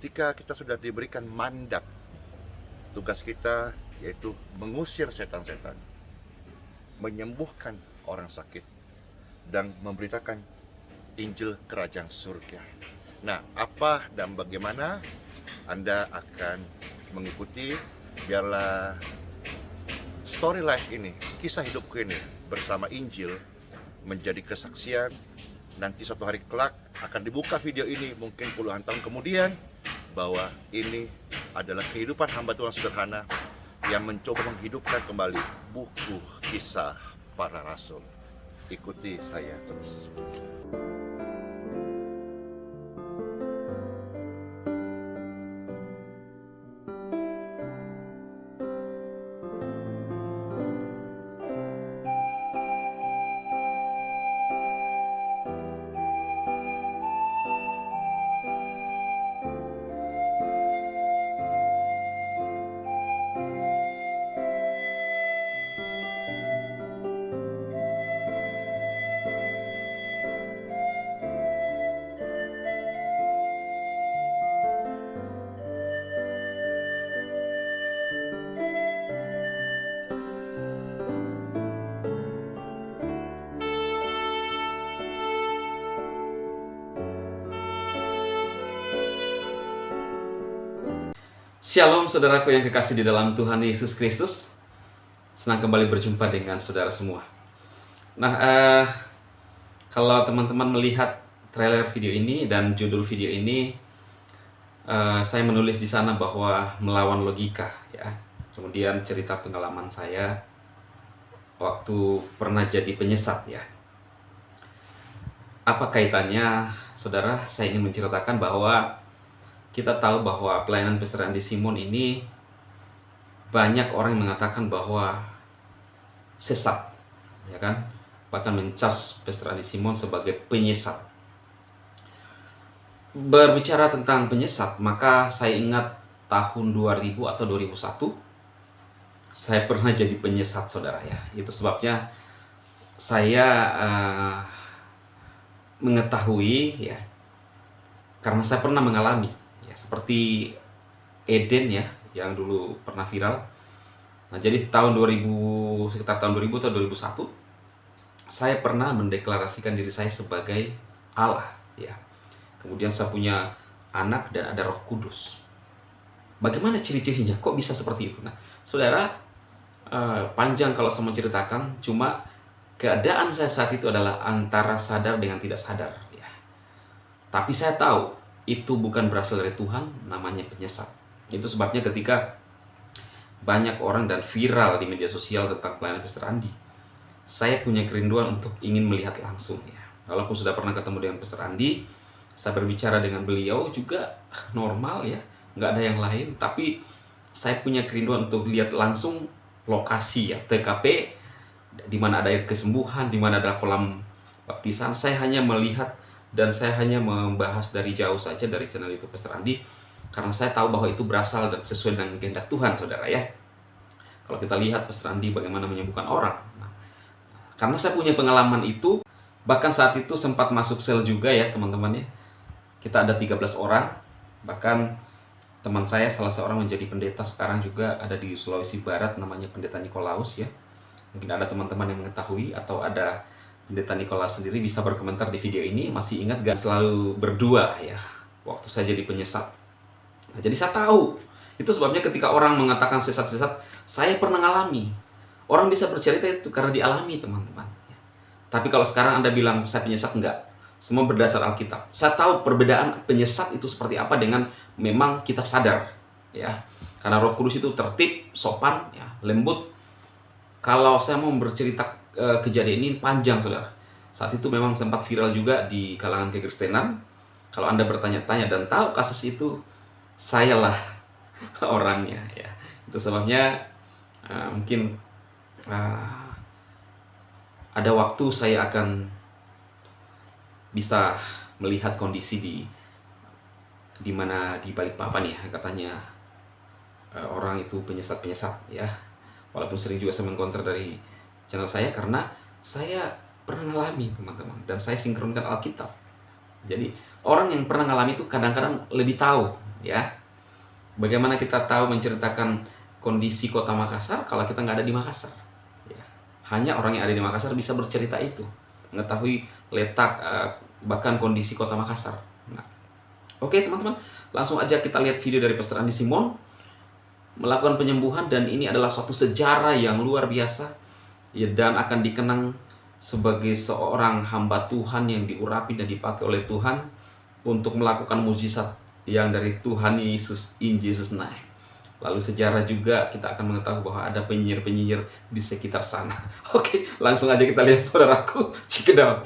ketika kita sudah diberikan mandat, tugas kita yaitu mengusir setan-setan, menyembuhkan orang sakit, dan memberitakan Injil Kerajaan Surga. Nah, apa dan bagaimana Anda akan mengikuti? Biarlah story life ini, kisah hidupku ini bersama Injil menjadi kesaksian. Nanti suatu hari kelak akan dibuka video ini mungkin puluhan tahun kemudian, bahwa ini adalah kehidupan hamba Tuhan sederhana yang mencoba menghidupkan kembali buku kisah para rasul. Ikuti saya terus. Shalom saudaraku yang kekasih di dalam Tuhan Yesus Kristus. Senang kembali berjumpa dengan saudara semua. Nah, kalau teman-teman melihat trailer video ini dan judul video ini, saya menulis di sana bahwa melawan logika, ya. Kemudian cerita pengalaman saya waktu pernah jadi penyesat, ya. Apa kaitannya, saudara? Saya ingin menceritakan bahwa kita tahu bahwa pelayanan Pastor Andi Simon ini banyak orang yang mengatakan bahwa sesat, ya kan? Bahkan men-charge Pastor Andi Simon sebagai penyesat. Berbicara tentang penyesat, maka saya ingat tahun 2000 atau 2001 saya pernah jadi penyesat, saudara, ya. Itu sebabnya saya mengetahui, ya, karena saya pernah mengalami, ya, seperti Eden, ya, yang dulu pernah viral. Nah, jadi tahun 2000, sekitar tahun 2000 atau 2001, saya pernah mendeklarasikan diri saya sebagai Allah, ya. Kemudian saya punya anak dan ada Roh Kudus. Bagaimana ciri-cirinya? Kok bisa seperti itu? Nah, saudara, panjang kalau saya menceritakan, cuma keadaan saya saat itu adalah antara sadar dengan tidak sadar, ya. Tapi saya tahu itu bukan berasal dari Tuhan, namanya penyesat. Itu sebabnya ketika banyak orang dan viral di media sosial tentang pelayanan Pastor Andi, saya punya kerinduan untuk ingin melihat langsung, ya. Walaupun sudah pernah ketemu dengan Pastor Andi, saya berbicara dengan beliau juga normal, ya, nggak ada yang lain. Tapi saya punya kerinduan untuk lihat langsung lokasi, ya, TKP, di mana ada air kesembuhan, di mana ada kolam baptisan. Saya hanya melihat dan saya hanya membahas dari jauh saja dari channel YouTube Pastor Andi, karena saya tahu bahwa itu berasal dan sesuai dengan kehendak Tuhan, saudara, ya. Kalau kita lihat Pastor Andi bagaimana menyembuhkan orang. Nah, karena saya punya pengalaman itu, bahkan saat itu sempat masuk sel juga, ya, teman-teman, ya. Kita ada 13 orang, bahkan teman saya salah seorang menjadi pendeta sekarang juga ada di Sulawesi Barat, namanya Pendeta Nikolaus, ya. Mungkin ada teman-teman yang mengetahui atau ada Pendeta Nikolaus sendiri bisa berkomentar di video ini. Masih ingat gak selalu berdua, ya, waktu saya jadi penyesat. Nah, jadi saya tahu. Itu sebabnya ketika orang mengatakan sesat-sesat, saya pernah ngalami. Orang bisa bercerita itu karena dialami, teman-teman. Tapi kalau sekarang Anda bilang saya penyesat, enggak. Semua berdasar Alkitab. Saya tahu perbedaan penyesat itu seperti apa dengan memang kita sadar, ya. Karena Roh Kudus itu tertib, sopan, ya, lembut. Kalau saya mau bercerita kejadian ini panjang, saudara. Saat itu memang sempat viral juga di kalangan kekristenan. Kalau Anda bertanya-tanya dan tahu kasus itu, sayalah orangnya, ya. Itu sebabnya mungkin ada waktu saya akan bisa melihat kondisi di mana di Balikpapan, ya, katanya orang itu penyesat-penyesat, ya. Walaupun sering juga saya mengkonter dari channel saya karena saya pernah ngalami, teman-teman, dan saya sinkronkan Alkitab. Jadi orang yang pernah ngalami itu kadang-kadang lebih tahu ya. Bagaimana kita tahu menceritakan kondisi kota Makassar kalau kita nggak ada di Makassar? Ya. Hanya orang yang ada di Makassar bisa bercerita itu, mengetahui letak bahkan kondisi kota Makassar. Nah, oke teman-teman, langsung aja kita lihat video dari Pastor Andi Simon melakukan penyembuhan, dan ini adalah suatu sejarah yang luar biasa ya, dan akan dikenang sebagai seorang hamba Tuhan yang diurapi dan dipakai oleh Tuhan untuk melakukan mujizat yang dari Tuhan Yesus, in Jesus name. Lalu sejarah juga kita akan mengetahui bahwa ada penyihir-penyihir di sekitar sana. Oke, langsung aja kita lihat saudaraku. Check it out.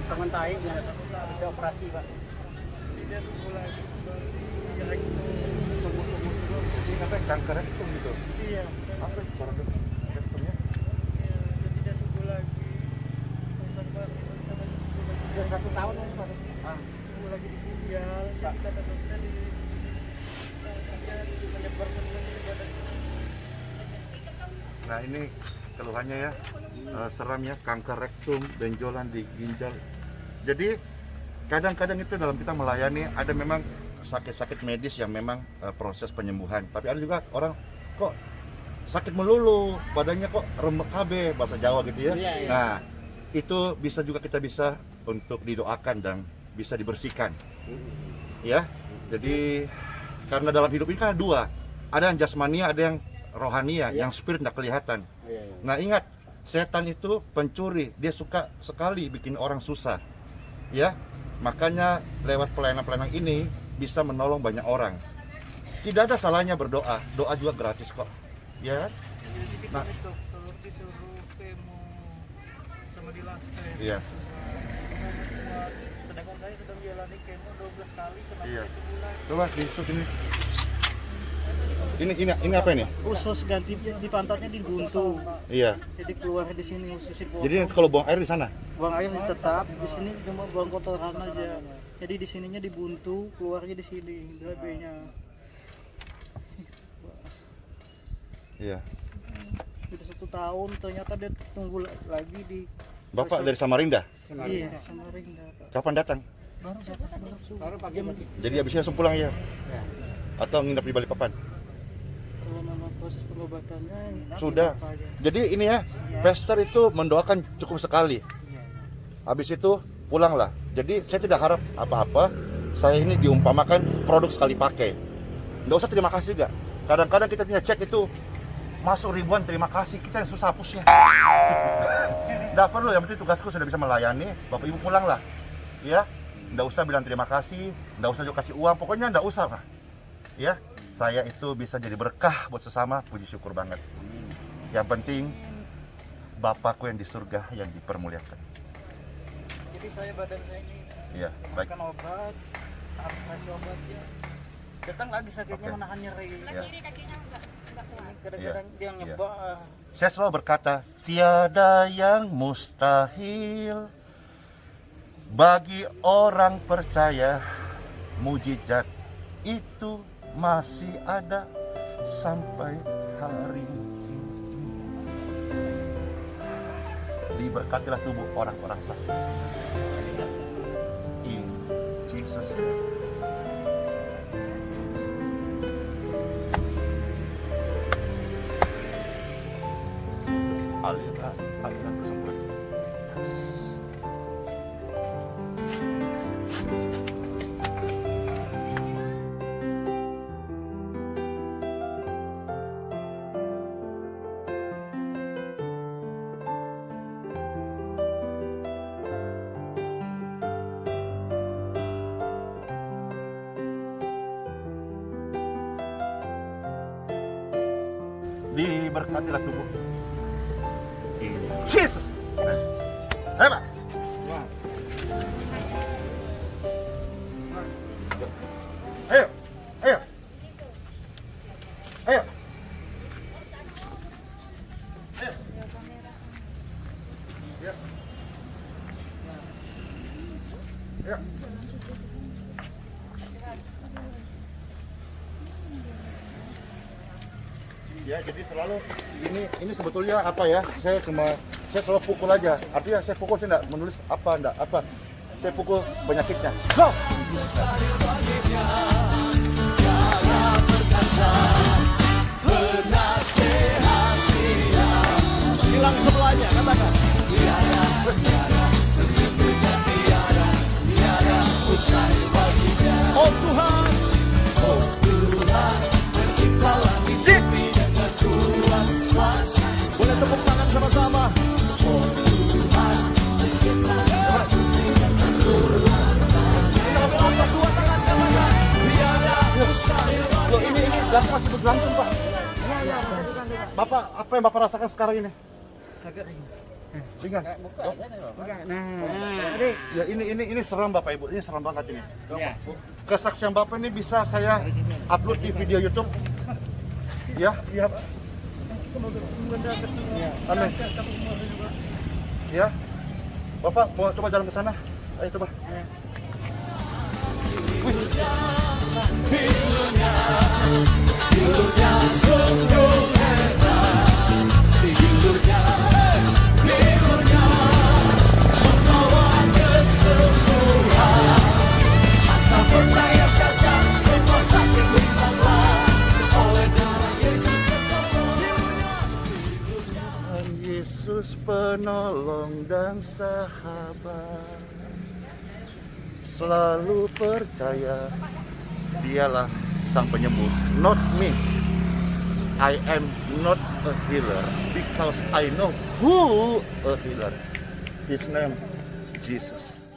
potongan tahi biasa habis operasi Pak. Dia tunggu lagi jelek Ini sampai kanker rektum gitu. iya Apa itu rektumnya? jadi dia tunggu lagi urusan baru Sudah 1 tahun Pak. tunggu lagi di ginjal kata dokter di menyebarkan lagi di badan. Nah ini keluhannya ya, seram ya, kanker rektum, benjolan di ginjal. Jadi kadang-kadang itu dalam kita melayani ada memang sakit-sakit medis yang memang proses penyembuhan. Tapi ada juga orang kok sakit melulu, badannya kok remek KB, bahasa Jawa gitu ya. Iya, iya. Nah itu bisa juga kita bisa untuk didoakan dan bisa dibersihkan. Ya, jadi karena dalam hidup ini kan ada dua, ada yang jasmania, ada yang rohania, yang spirit tidak kelihatan. Iya, iya. Nah ingat, setan itu pencuri, dia suka sekali bikin orang susah. Ya, makanya lewat pelayanan-pelayanan ini bisa menolong banyak orang. Tidak ada salahnya berdoa, doa juga gratis kok. Ya, Jadi Nah. kita dokter disuruh kemo sama di laser. iya, Kuat. Sedangkan saya sudah menjalani kemo 12 kali kenapa Iya. itu bulan. coba disut ini. Ini apa ini? Usus ganti di pantatnya dibuntu. Iya. Jadi keluar di sini usus dipotong. Jadi kalau buang air di sana. Buang air tetap di sini cuma buang kotoran aja. Jadi di sininya dibuntu, keluarnya di sini BB-nya. Iya. Sudah 1 tahun ternyata dia tunggu lagi di Bapak dari Samarinda. Iya, Samarinda. Pak. Kapan datang? Baru pagi. Jadi habisnya langsung pulang ya? Atau nginep di Balikpapan? Kalau memang proses pengobatannya Sudah. apa aja. Jadi ini ya, pastor itu mendoakan cukup sekali. Habis itu pulanglah. Jadi saya tidak harap apa-apa. Saya ini diumpamakan produk sekali pakai. Nggak usah terima kasih juga. Kadang-kadang kita punya cek itu masuk ribuan terima kasih, kita yang susah hapusnya. Nggak perlu, yang penting tugasku sudah bisa melayani. Bapak Ibu pulanglah. Ya, nggak usah bilang terima kasih, nggak usah juga kasih uang. Pokoknya nggak usah, Pak. Ya, saya itu bisa jadi berkah buat sesama, puji syukur banget. Yang penting Bapakku yang di surga yang dipermuliakan. Jadi saya badan saya ini Iya, baik. makan obat, harus kasih obatnya. Datang lagi sakitnya Oke. menahan nyeri. Ya. Ini kadang-kadang dia ngebah. Saya selalu berkata, tiada yang mustahil bagi orang percaya. Mujizat itu masih ada sampai hari ini. Diberkatilah tubuh orang-orang sakit. In Jesus name. Aliran tersebut. Diberkatilah tubuh. In Jesus name. Hebat. Ayo, ayo, ayo, ayo. Ya. Ya. Ya, jadi selalu ini sebetulnya apa ya? Saya selalu pukul aja. Artinya saya pukul, saya enggak menulis apa. Saya pukul penyakitnya. Go! Hilang semuanya, katakan. Oh Tuhan, boleh tepuk tangan sama-sama. Loh, ini jantung masih bergantung, Pak. Bapak, apa yang Bapak rasakan sekarang ini? Agak ringan. Ringan. Nah, adik. Ya ini seram Bapak Ibu, ini seram banget ini. Iya. Kesaksian Bapak ini bisa saya upload di video YouTube. Ya, Iya Pak. Semoga dapat semua. amin. Ya, Bapak mau coba jalan ke sana? Ayo coba. Yesus penolong dan sahabat, selalu percaya dialah sang penyembuh. Not me, I am not a healer because I know who a healer. His name Jesus.